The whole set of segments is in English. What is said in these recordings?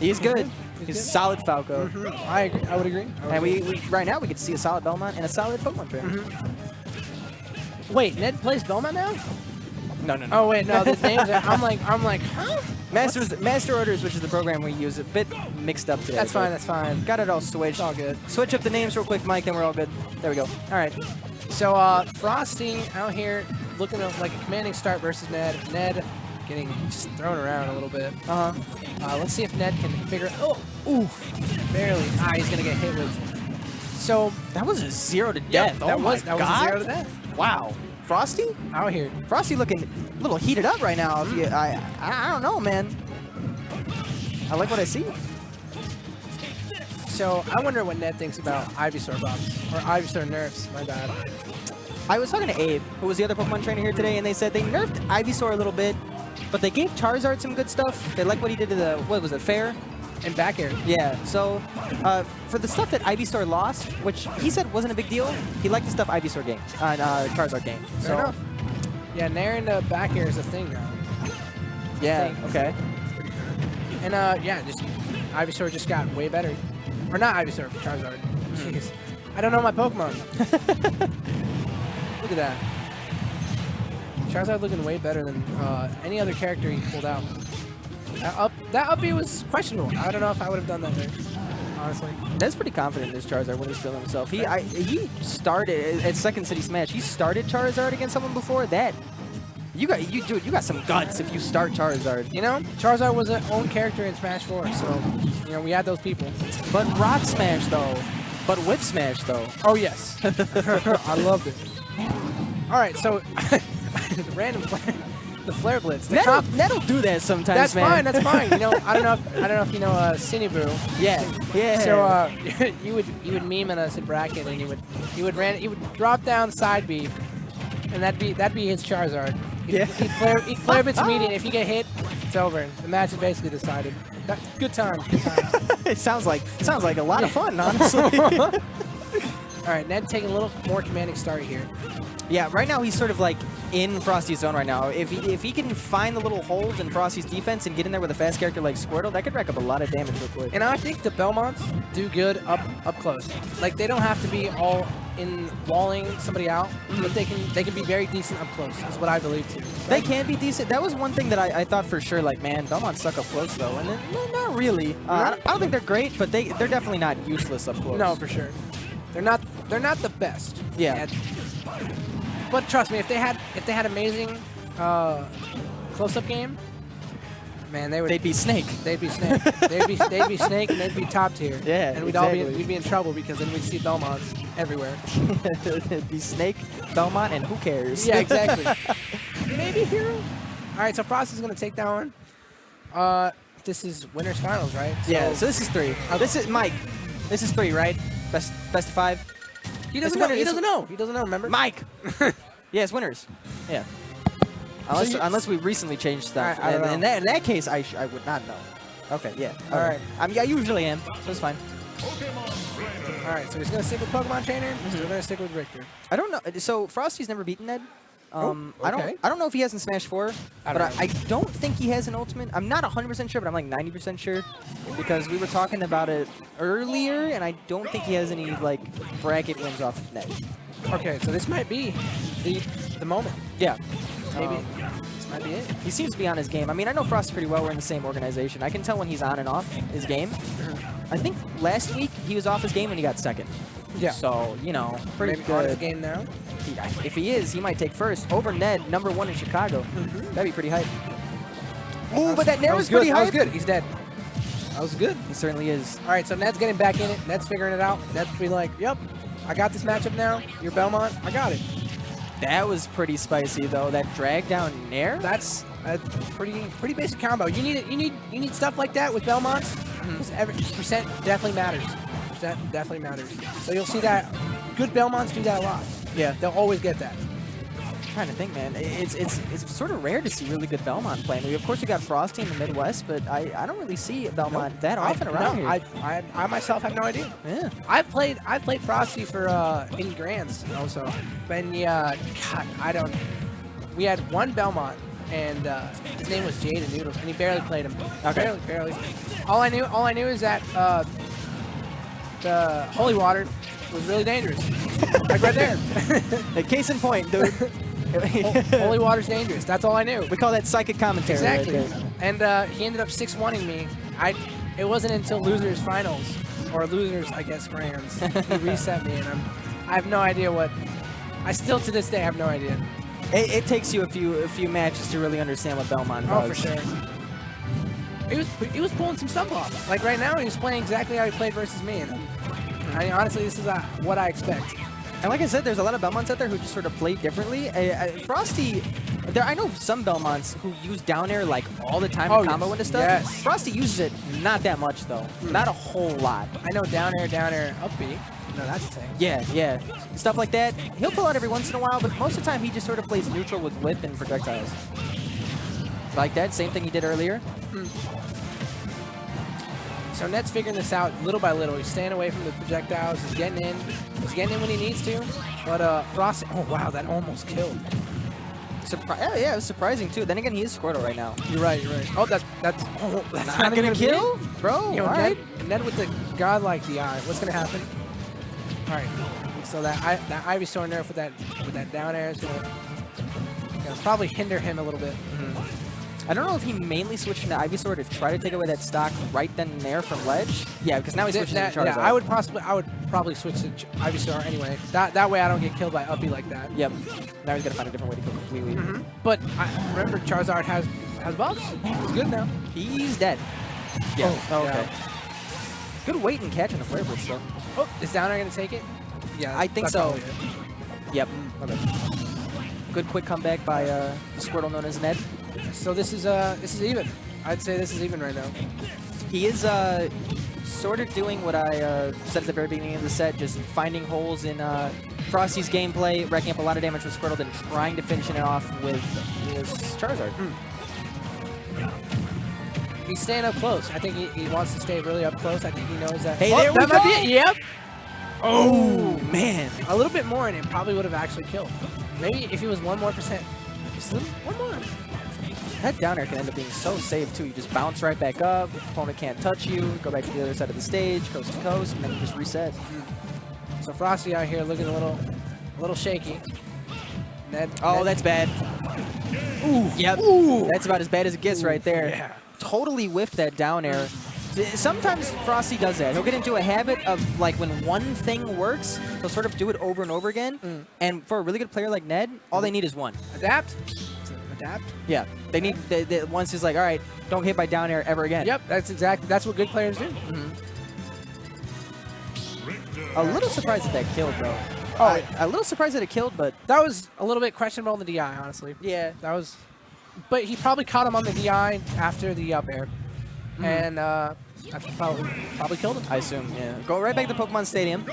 He's good. He's solid Falco. I agree. I would agree. And we right now we get to see a solid Belmont and a solid Pokemon trainer. Wait, Ned plays Belmont now? No. Oh wait, no. The names are. I'm like, huh? Master Orders, which is the program we use, a bit mixed up today. That's fine. That's fine. Got it all switched. It's all good. Switch up the names real quick, Mike, then we're all good. There we go. All right. So Frosty out here looking at like a commanding start versus Ned. Ned getting just thrown around a little bit. Let's see if Ned can figure. Oh, oof, barely. He's gonna get hit with. So that was a 0 to death. Yep, that oh was my a God. 0 to death. Wow. Frosty? Out here. Frosty looking a little heated up right now. If you, I don't know, man. I like what I see. So I wonder what Ned thinks about Ivysaur buffs or Ivysaur nerfs. My bad. I was talking to Abe, who was the other Pokemon trainer here today, and they said they nerfed Ivysaur a little bit, but they gave Charizard some good stuff. They like what he did to the, what was it, Fair? And back air. Yeah, so for the stuff that Ivysaur lost, which he said wasn't a big deal, he liked the stuff Ivysaur gained, Charizard gained. Fair enough. Yeah, Nair and back air is a thing now. Yeah, okay. And yeah, just Ivysaur just got way better. Or not Ivysaur, Charizard. Jeez. I don't know my Pokemon. Look at that. Charizard looking way better than any other character he pulled out. That up B was questionable. I don't know if I would have done that there, honestly. That's pretty confident in this Charizard when he's feeling himself. He started at Second City Smash. He started Charizard against someone before that. You got some guts if you start Charizard. You know, Charizard was an own character in Smash 4, so you know we had those people. But Rock Smash though. But Whip Smash though. Oh yes, I loved it. All right, so the random play. The Flare Blitz. Net'll do that sometimes, that's man. Fine. That's fine. You know, I don't know if you know Cinnaboo. Yeah. So you would meme in us in bracket, and he would drop down side B, and that'd be his Charizard. He'd flare Blitz immediately. If you get hit, it's over. The match is basically decided. Good time. It sounds like a lot of fun, honestly. All right, Ned taking a little more commanding start here. Yeah, right now he's sort of like in Frosty's zone right now. If he can find the little holes in Frosty's defense and get in there with a fast character like Squirtle, that could rack up a lot of damage real quick. And I think the Belmonts do good up close. Like they don't have to be all in walling somebody out, but they can be very decent up close. Is what I believe too. They can be decent. That was one thing that I thought for sure. Like, man, Belmonts suck up close though, and not really. I don't think they're great, but they're definitely not useless up close. No, for sure. They're not the best. Yeah. But trust me, if they had amazing close-up game, man, they'd be Snake. They'd be Snake. they'd be Snake, and they'd be top tier. Yeah, and we'd be in trouble because then we'd see Belmonts everywhere. It'd be Snake, Belmont, and who cares? Yeah, exactly. Maybe Hero. All right, so Frosty's gonna take that one. This is winners finals, right? So this is 3. This is Mike. This is 3, right? Best of 5. He doesn't know. He doesn't know. He doesn't know. Remember, Mike. Yeah, it's winners. Yeah. Unless we recently changed stuff. In that case, I would not know. Okay. Yeah. All right. I usually am, so it's fine. All right. So he's gonna stick with Pokemon Trainer. So we're gonna stick with Richter. I don't know. So Frosty's never beaten Ned. Okay. I don't know if he has in Smash 4, but I don't think he has an Ultimate. I'm not 100% sure, but I'm like 90% sure because we were talking about it earlier, and I don't think he has any like bracket wins off of Ned. Okay, so this might be the moment. Yeah. Maybe this might be it. He seems to be on his game. I mean, I know Frost pretty well. We're in the same organization. I can tell when he's on and off his game. I think last week he was off his game and he got second. Yeah. So, you know, pretty Maybe good. on his game now. If he is, he might take first over Ned, #1 in Chicago. That'd be pretty hype. Ooh, but that Nair was pretty hype. That was good. He's dead. That was good. He certainly is. All right, so Ned's getting back in it. Ned's figuring it out. Ned's be like, yep, I got this matchup now. You're Belmont. I got it. That was pretty spicy though. That drag down Nair. That's a pretty basic combo. You need stuff like that with Belmonts. Because every percent definitely matters. That definitely matters. So you'll see that good Belmonts do that a lot. Yeah, they'll always get that. I'm trying to think, man. It's sort of rare to see really good Belmont playing. Of course, we got Frosty in the Midwest, but I don't really see Belmont that often around here. I myself have no idea. Yeah. I've played Frosty for in Grands also. But yeah, God, we had one Belmont and his name was Jade and Noodles, and he barely played him. Okay. Barely. All I knew is that the holy water was really dangerous. Like right there. A case in point, dude. Holy water's dangerous. That's all I knew. We call that psychic commentary. Exactly. Right there. And he ended up 6-1-ing me. It wasn't until losers finals, or losers, I guess, grands, he reset me, and I have no idea what. I still to this day have no idea. It takes you a few matches to really understand what Belmont does. Oh, for sure. He was pulling some stuff off. Like right now, he was playing exactly how he played versus me, and honestly, this is what I expect. And like I said, there's a lot of Belmonts out there who just sort of play differently. Frosty, I know some Belmonts who use down air like all the time in combo into stuff. Yes. Frosty uses it not that much though, not a whole lot. I know down air, up B. No, that's the thing. Yeah. Stuff like that. He'll pull out every once in a while, but most of the time he just sort of plays neutral with whip and projectiles. Like that, same thing he did earlier. So Ned's figuring this out little by little. He's staying away from the projectiles. He's getting in. He's getting in when he needs to. But Frosty, oh wow, that almost killed. Yeah, it was surprising too. Then again, he is Squirtle right now. You're right. Oh, that's not gonna kill, bro. You know, all Ned, right. Ned with the godlike DI. What's gonna happen? All right. So that Ivysaur nerf with that down air is gonna probably hinder him a little bit. I don't know if he mainly switched into Ivysaur to try to take away that stock right then and there from ledge. Yeah, because now he's switching to Charizard. Yeah, I would probably switch to Ivysaur anyway. That way I don't get killed by Uppy like that. Yep. Now he's got to find a different way to kill completely. But remember, Charizard has buffs. He's good now. He's dead. Yeah. Oh, okay. yeah. Good weight and catch in the flare blitz though. Oh, is Downer gonna take it? Yeah, I think so. Yep. Okay. Good quick comeback by the Squirtle known as Ned. So this is even. I'd say this is even right now. He is sort of doing what I said at the very beginning of the set, just finding holes in Frosty's gameplay, racking up a lot of damage with Squirtle, then trying to finish it off with his Charizard. He's staying up close. I think he wants to stay really up close. I think he knows that. Hey, there we go. Might be it. Yep. Oh, man. A little bit more and it probably would have actually killed. Maybe if he was 1% more. Just one more. That down air can end up being so safe too. You just bounce right back up, opponent can't touch you, go back to the other side of the stage, coast to coast, and then you just reset. So Frosty out here looking a little shaky. Ned, that's bad. Ooh, yep. Ooh. That's about as bad as it gets right there. Yeah. Totally whiffed that down air. Sometimes Frosty does that. He'll get into a habit of, like, when one thing works, he'll sort of do it over and over again. And for a really good player like Ned, all they need is one. Adapt. Yeah, they need once he's like, all right, don't hit by down air ever again. Yep, that's what good players do. A little surprised that killed, though. A little surprised that it killed, but that was a little bit questionable on the DI, honestly. Yeah, that was. But he probably caught him on the DI after the up air, and probably killed him. I assume. Yeah. Go right back to Pokemon Stadium.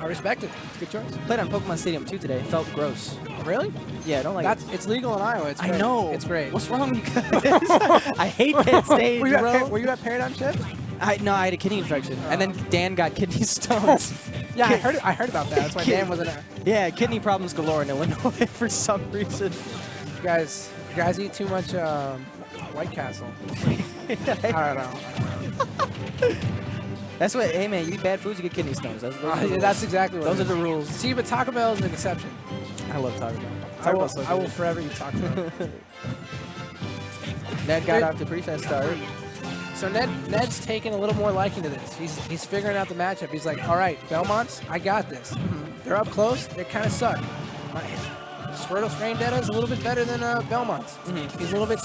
I respect it. Good choice. Played on Pokemon Stadium 2 today. Felt gross. Really? Yeah, I don't like it. It's legal in Iowa. It's great. I know. It's great. What's wrong with you guys? I hate that stage, bro. Were you at Paradigm Shift? No, I had a kidney infection, and then Dan got kidney stones. Yeah, I heard about that. That's why Dan wasn't there. Yeah, kidney problems galore in Illinois for some reason. You guys eat too much White Castle. I don't know. That's what. Hey man, you eat bad foods, you get kidney stones. That's exactly what. Those are the rules. See, but Taco Bell is an exception. I love Taco Bell. I will forever eat Taco Bell. Ned got off to a pretty fast start. So Ned's taking a little more liking to this. He's figuring out the matchup. He's like, all right, Belmonts, I got this. They're up close. They kind of suck. Squirtle's Raindetta is a little bit better than Belmont's. He's a little bit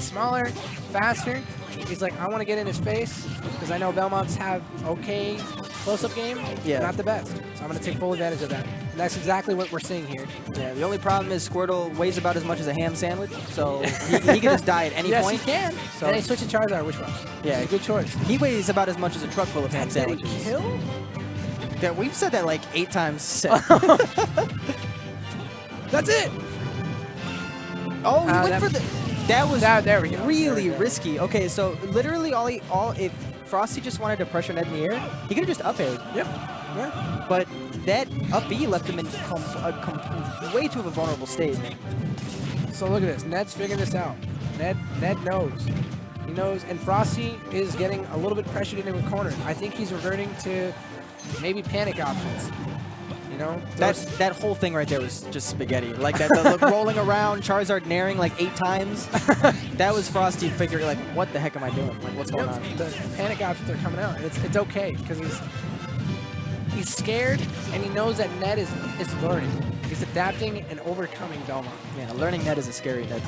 smaller, faster. He's like, I want to get in his face because I know Belmonts have okay close-up game, not the best. So I'm going to take full advantage of that. And that's exactly what we're seeing here. Yeah, the only problem is Squirtle weighs about as much as a ham sandwich, so he can just die at any point. Yes, he can. So and he switched to Charizard, which one? Yeah, a good choice. He weighs about as much as a truck full of ham sandwiches. Kill? Yeah, we've said that like 8 times. That's it. Oh, he went for the. That was there we go. Really risky. Okay, so literally if Frosty just wanted to pressure Ned in the air, he could have just up aired. Yep. Yeah. But that up B left him in way too of a vulnerable state. So look at this. Ned's figuring this out. Ned knows. He knows. And Frosty is getting a little bit pressured into a corner. I think he's reverting to maybe panic options. You know? That whole thing right there was just spaghetti. Like the rolling around, Charizard naring like 8 times. That was Frosty figuring like, what the heck am I doing? Like, what's going on? The panic options are coming out. And it's okay because he's scared and he knows that Ned is learning. He's adapting and overcoming Belmont. Yeah, learning Ned is a scary Ned.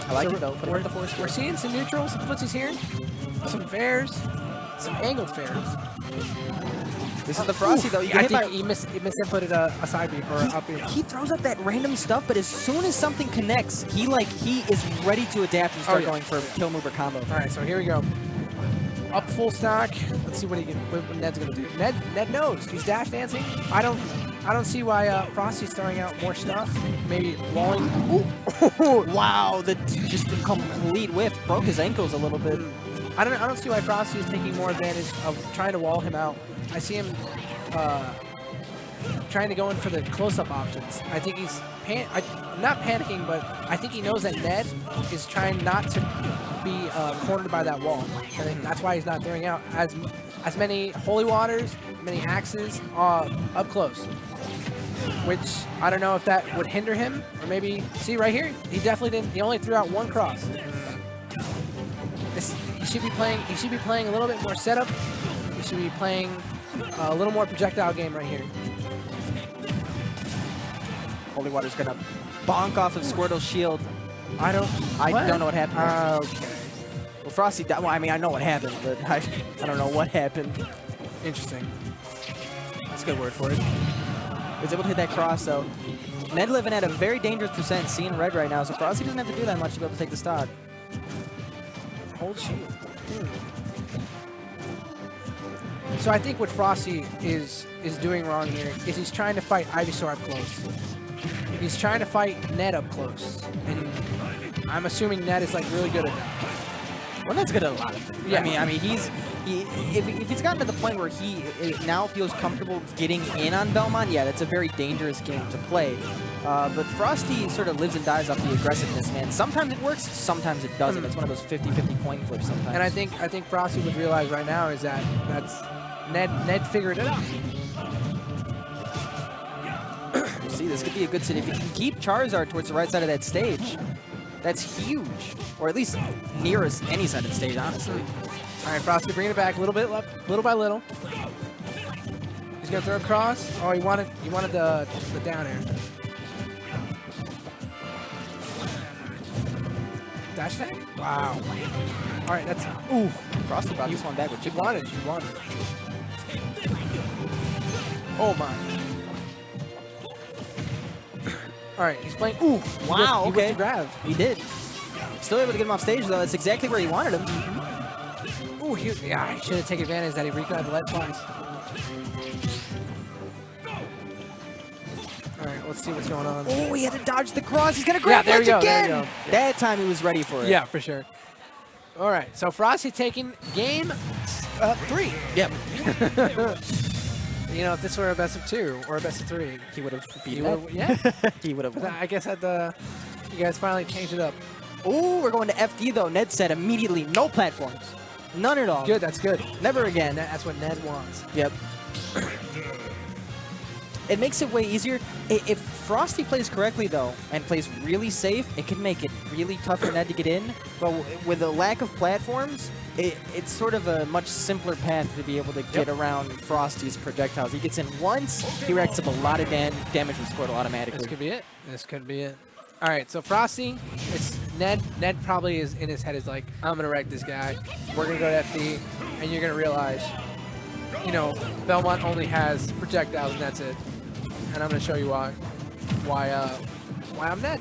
I like it though. We're seeing some neutrals, some footsies here, some fairs, some angled fairs. This is the Frosty though. I think he misinputted a side beat or up beat. He throws up that random stuff, but as soon as something connects, he is ready to adapt and start going for kill move or combo. All right, so here we go. Up full stock. Let's see what Ned's gonna do. Ned knows. He's dash dancing. I don't see why Frosty's throwing out more stuff. Maybe walling. Wow, just a complete whiff. Broke his ankles a little bit. I don't see why Frosty is taking more advantage of trying to wall him out. I see him trying to go in for the close-up options. I think he's not panicking, but I think he knows that Ned is trying not to be cornered by that wall. I think that's why he's not throwing out as many holy waters, many axes up close. Which I don't know if that would hinder him, or maybe see right here. He definitely didn't. He only threw out 1 cross. He should be playing a little bit more setup. He should be playing a little more projectile game right here. Holy Water's gonna bonk off of Squirtle's shield. I don't know what happened. Okay. Well, Frosty. Well, I mean, I know what happened, but I don't know what happened. Interesting. That's a good word for it. He was able to hit that cross though. Ned living at a very dangerous percent, seeing red right now, so Frosty doesn't have to do that much to be able to take the stock. Hold shield. So I think what Frosty is doing wrong here is he's trying to fight Ivysaur up close. He's trying to fight Ned up close, and I'm assuming Ned is like really good at that. Well, Ned's good at a lot of things. Yeah. I mean, if he's gotten to the point where he now feels comfortable getting in on Belmont, yeah, that's a very dangerous game to play. But Frosty sort of lives and dies off the aggressiveness, man. Sometimes it works, sometimes it doesn't. It's one of those 50-50 coin flips sometimes. And I think Frosty would realize right now is that's Ned figured it out. See, this could be a good sit. If you can keep Charizard towards the right side of that stage, that's huge. Or at least nearest any side of the stage, honestly. All right, Frosty bringing it back a little bit, little by little. He's gonna throw across. Oh, he wanted the down air. Dash attack? Wow. All right, that's ooh. Frosty brought this one back with you wanted. Oh my. All right, he's playing. Ooh, wow. He Okay. to grab. He did. Still able to get him off stage though. That's exactly where he wanted him. Ooh, he should have taken advantage that he regrabbed the lead twice. All right, let's see what's going on. Oh, he had to dodge the cross. He's gonna grab there ledge we go, again. there we go. That time he was ready for it. Yeah, for sure. All right, so Frosty taking game 3. Yep. You know, if this were a best of 2 or a best of 3, He would have beaten it. it. Yeah. He would have. I guess you guys finally changed it up. Oh, we're going to FD though. Ned said immediately, no platforms. None at all. Good, that's good. Never again. That's what Ned wants. Yep. It makes it way easier. If Frosty plays correctly, though, and plays really safe, it can make it really tough for Ned to get in. But with a lack of platforms, it's sort of a much simpler path to be able to get around Frosty's projectiles. He gets in once, he racks up a lot of damage with Squirtle automatically. This could be it. This could be it. All right, so Frosty, it's Ned. Ned probably is in his head is like, I'm going to wreck this guy. We're going to go to FD, and you're going to realize, you know, Belmont only has projectiles, and that's it. And I'm going to show you why I'm Ned.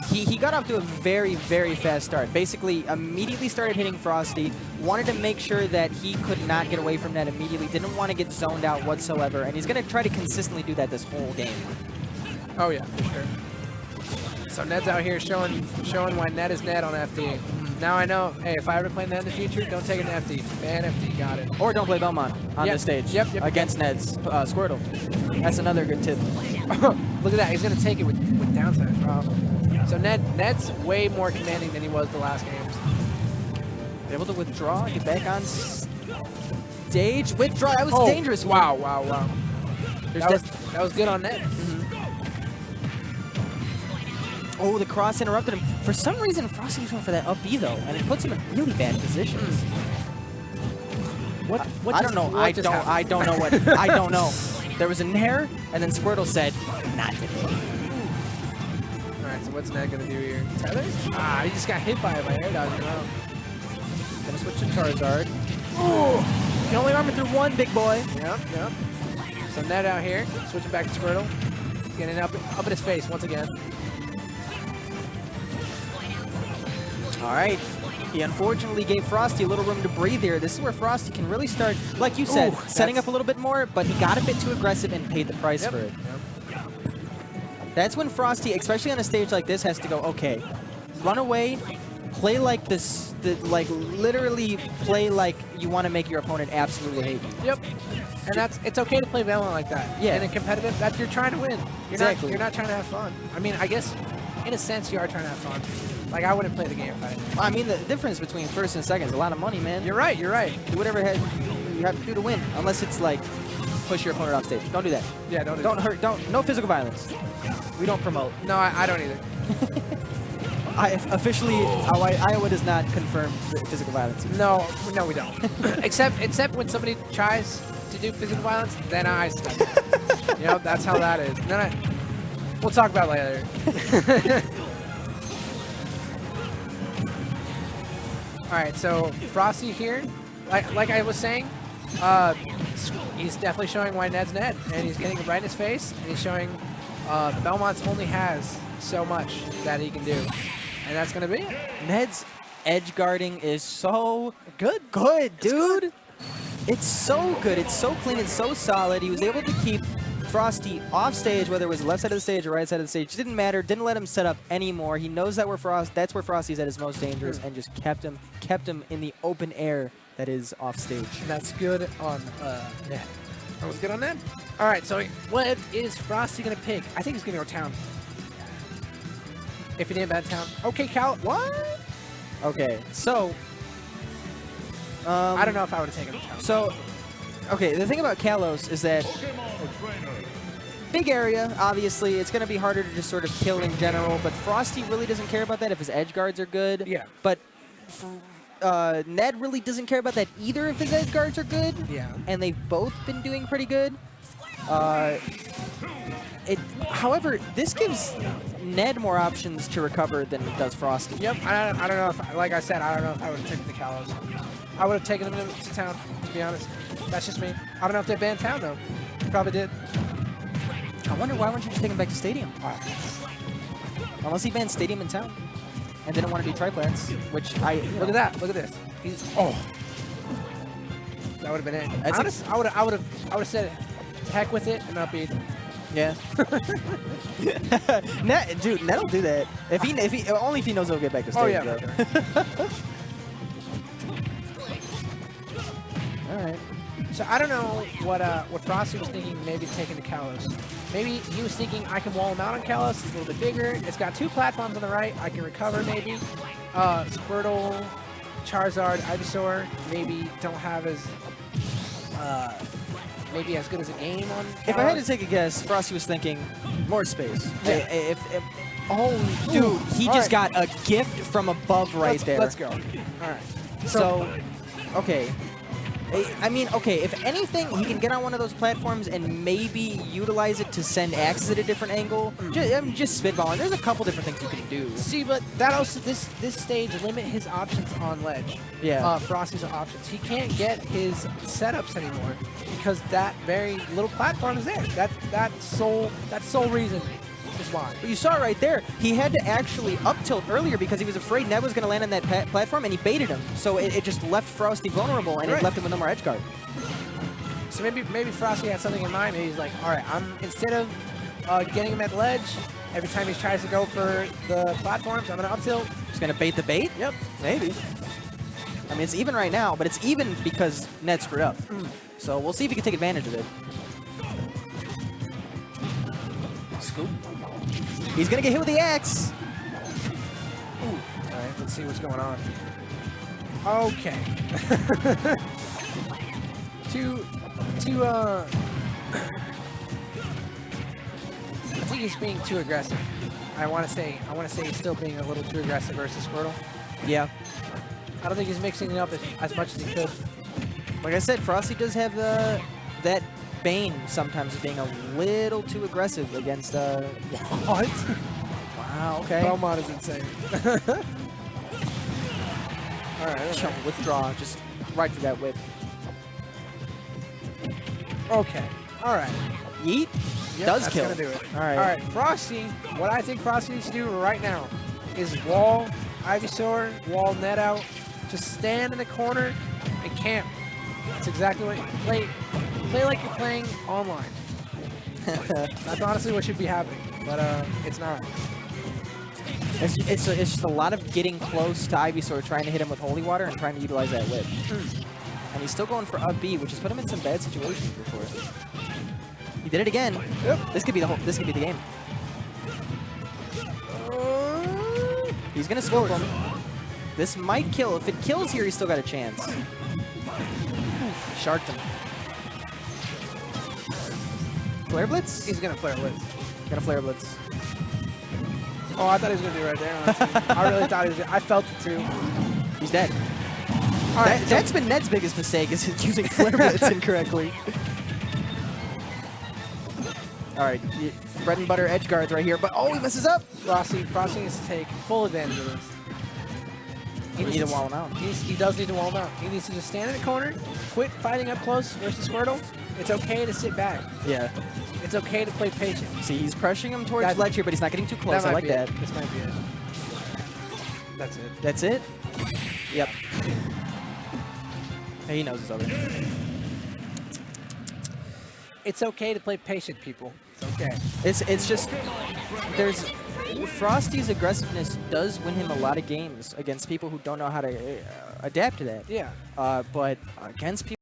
He got off to a very, very fast start. Basically, immediately started hitting Frosty, wanted to make sure that he could not get away from Ned immediately, didn't want to get zoned out whatsoever, and he's going to try to consistently do that this whole game. Oh, yeah, for sure. So Ned's out here showing why Ned is Ned on FD. Now I know, hey, if I ever play Ned in the future, don't take an FD. Ban FD, got it. Or don't play Belmont on this stage against Ned's Squirtle. That's another good tip. Look at that, he's going to take it with downside. So Ned's way more commanding than he was the last games. Able to withdraw, get back on stage. Withdraw, that was dangerous. Wow. That was good on Ned. Oh, the cross interrupted him. For some reason, Frosty was going for that up B, though, and it puts him in really bad positions. I don't know. I don't know what. I don't know. There was a nair, and then Squirtle said, not today. All right, so what's Ned going to do here? Tether? Ah, he just got hit by it by air dodging around. Gonna switch to Charizard. Ooh! You can only armor through one, big boy. Yep. So Ned out here, switching back to Squirtle. Getting up at his face once again. All right. He unfortunately gave Frosty a little room to breathe here. This is where Frosty can really start, like you said, setting up a little bit more, but he got a bit too aggressive and paid the price for it. That's when Frosty, especially on a stage like this, has to go, okay, run away, play like this, like literally play like you want to make your opponent absolutely hate you. Yep. And it's okay to play Valorant like that. Yeah. And in competitive, that you're trying to win. You're not trying to have fun. I mean, I guess in a sense you are trying to have fun. Like, I wouldn't play the game if I didn't. I mean, the difference between first and second is a lot of money, man. You're right. Do whatever you have to do to win, unless it's like push your opponent off stage. Don't do that. Yeah, don't hurt. No physical violence. We don't promote. No, I don't either. Officially, Iowa does not confirm physical violence. No, we don't. except when somebody tries to do physical violence, then I stop. You know, that's how that is. We'll talk about it later. All right, so Frosty here, like I was saying, he's definitely showing why Ned's Ned, and he's getting it right in his face, and he's showing Belmont's only has so much that he can do, and that's gonna be it. Ned's edge guarding is so good, dude. It's so good. It's so clean. It's so solid. He was able to keep Frosty off stage, whether it was left side of the stage or right side of the stage. Didn't matter. Didn't let him set up anymore. He knows that that's where Frosty's at his most dangerous, and just kept him in the open air that is off stage. And that's good on Ned. That was good on Ned. All right, so what is Frosty gonna pick? I think he's gonna go town. If he didn't ban town, okay, Cal. What? Okay, so I don't know if I would have taken him town. So, okay, the thing about Kalos is that big area, obviously, it's going to be harder to just sort of kill in general, but Frosty really doesn't care about that if his edge guards are good. Yeah. But Ned really doesn't care about that either if his edge guards are good. Yeah. And they've both been doing pretty good. However, this gives Ned more options to recover than it does Frosty. Yep, I don't know if, like I said, I don't know if I would have taken the Kalos. I would have taken them to town, to be honest. That's just me. I don't know if they banned town, though. Probably did. I wonder why wouldn't you just take him back to Stadium? Unless he banned Stadium in town and didn't want to do triplets, which Look at that. Look at this. He's that would have been it. Honest, I would have said heck with it and not beat. Yeah. Dude, Ned'll do that. Only if he knows he'll get back to stage. Oh yeah. All right. So I don't know what Frosty was thinking, maybe taking the Kalos. Maybe he was thinking I can wall him out on Kalos, it's a little bit bigger. It's got two platforms on the right, I can recover maybe. Squirtle, Charizard, Ivysaur maybe don't have as maybe as good as a game on Kalos. If I had to take a guess, Frosty was thinking more space. Yeah. Oh, dude, he just got a gift from above there. Let's go. All right. So, okay. I mean, okay, if anything, he can get on one of those platforms and maybe utilize it to send axes at a different angle. I'm just spitballing. There's a couple different things you can do. See, but that also, this stage limit his options on ledge. Yeah. Frosty's options. He can't get his setups anymore because that very little platform is there. That sole reason is why. But you saw it right there. He had to actually up tilt earlier because he was afraid Ned was going to land on that platform, and he baited him. So it just left Frosty vulnerable, and it left him with no more edge guard. So maybe Frosty had something in mind. Maybe he's like, all right, instead of getting him at the ledge, Every time he tries to go for the platforms, I'm going to up tilt. He's going to bait the bait? Yep. Maybe. I mean, it's even right now, but it's even because Ned screwed up. So we'll see if he can take advantage of it. Scoop. He's going to get hit with the axe. Ooh. All right, let's see what's going on. Okay. I think he's being too aggressive. I want to say he's still being a little too aggressive versus Squirtle. Yeah. I don't think he's mixing it up as much as he could. Like I said, Frosty does have that bane sometimes of being a little too aggressive against What? Wow, okay. Belmont is insane. Alright. Chum, withdraw, just right through that whip. Okay. Alright. Yeet. Yep, Does that's kill. Gonna do it. Alright. Alright, Frosty, what I think Frosty needs to do right now is wall Ivysaur, wall Ned out, just stand in the corner and camp. That's exactly what you play like you're playing online. That's honestly what should be happening, but it's not. It's just a lot of getting close to Ivysaur, trying to hit him with Holy Water and trying to utilize that whip. And he's still going for up B, which has put him in some bad situations before. He did it again. Yep. This could be the game. He's gonna scope him. This might kill. If it kills here, he's still got a chance. Sharked him. Flare Blitz? He's gonna flare blitz. Gonna Flare Blitz. Oh, I thought he was gonna do it right there. I really thought he was. I felt it too. He's dead. All right, That's been Ned's biggest mistake, is using Flare Blitz incorrectly. All right, bread and butter edge guards right here, but oh, he messes up. Frosty needs to take full advantage of this. He needs to wall him out. He does need to wall him out. He needs to just stand in the corner, quit fighting up close versus Squirtle. It's okay to sit back. Yeah. It's okay to play patient. See, he's pressuring him towards ledge here, but he's not getting too close. I like that. This might be it. That's it. That's it? Yep. He knows it's over. It's okay to play patient, people. It's okay. It's just Frosty's aggressiveness does win him a lot of games against people who don't know how to adapt to that. Yeah. But against people